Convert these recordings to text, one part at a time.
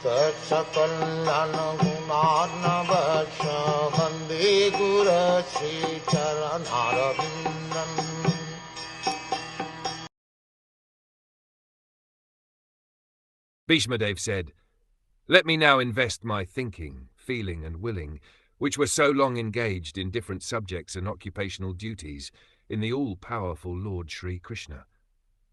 Sakal Gunarnavasha Vande Guru Sri Charanarabindan. Bhishma said, "Let me now invest my thinking, feeling and willing, which were so long engaged in different subjects and occupational duties, in the all-powerful Lord Sri Krishna.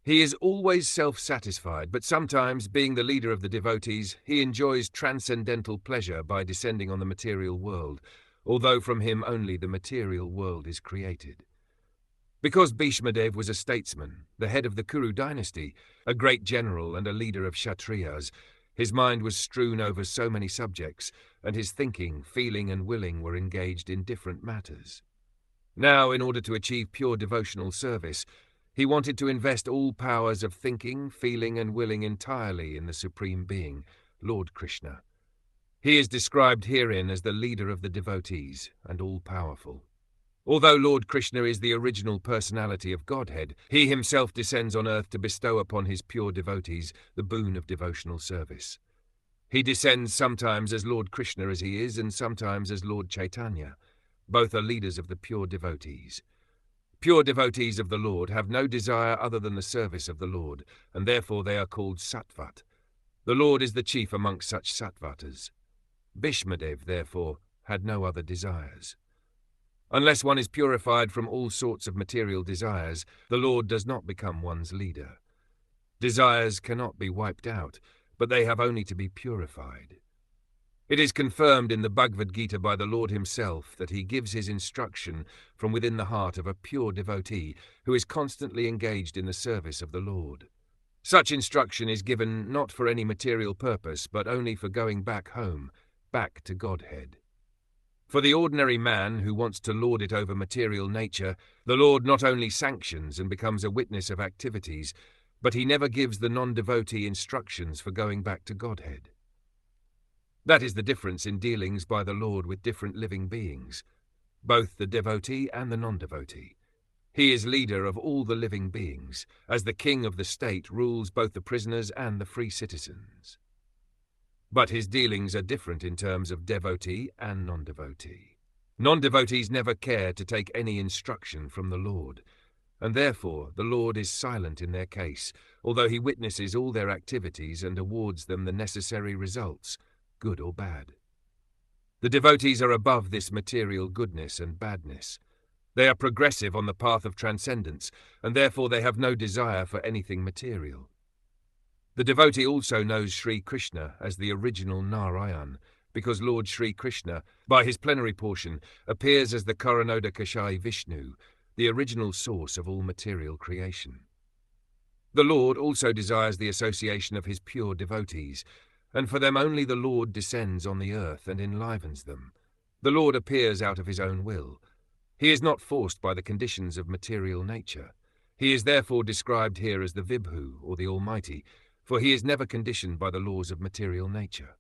He is always self-satisfied, but sometimes, being the leader of the devotees, he enjoys transcendental pleasure by descending on the material world, although from him only the material world is created." Because Bhishma was a statesman, the head of the Kuru dynasty, a great general and a leader of Kshatriyas, his mind was strewn over so many subjects, and his thinking, feeling and willing were engaged in different matters. Now, in order to achieve pure devotional service, he wanted to invest all powers of thinking, feeling and willing entirely in the Supreme Being, Lord Krishna. He is described herein as the leader of the devotees and all-powerful. Although Lord Krishna is the original personality of Godhead, he himself descends on earth to bestow upon his pure devotees the boon of devotional service. He descends sometimes as Lord Krishna as he is, and sometimes as Lord Chaitanya. Both are leaders of the pure devotees. Pure devotees of the Lord have no desire other than the service of the Lord, and therefore they are called sattvat. The Lord is the chief amongst such sattvatas. Bhishma, therefore, had no other desires. Unless one is purified from all sorts of material desires, the Lord does not become one's leader. Desires cannot be wiped out, but they have only to be purified. It is confirmed in the Bhagavad Gita by the Lord himself that he gives his instruction from within the heart of a pure devotee who is constantly engaged in the service of the Lord. Such instruction is given not for any material purpose, but only for going back home, back to Godhead. For the ordinary man who wants to lord it over material nature, the Lord not only sanctions and becomes a witness of activities, but he never gives the non-devotee instructions for going back to Godhead. That is the difference in dealings by the Lord with different living beings, both the devotee and the non-devotee. He is leader of all the living beings, as the king of the state rules both the prisoners and the free citizens. But his dealings are different in terms of devotee and non-devotee. Non-devotees never care to take any instruction from the Lord, and therefore the Lord is silent in their case, although he witnesses all their activities and awards them the necessary results, good or bad. The devotees are above this material goodness and badness. They are progressive on the path of transcendence, and therefore they have no desire for anything material. The devotee also knows Sri Krishna as the original Narayan, because Lord Sri Krishna, by his plenary portion, appears as the Karanodakashayi Vishnu, the original source of all material creation. The Lord also desires the association of his pure devotees, and for them only the Lord descends on the earth and enlivens them. The Lord appears out of his own will. He is not forced by the conditions of material nature. He is therefore described here as the Vibhu, or the Almighty, for he is never conditioned by the laws of material nature.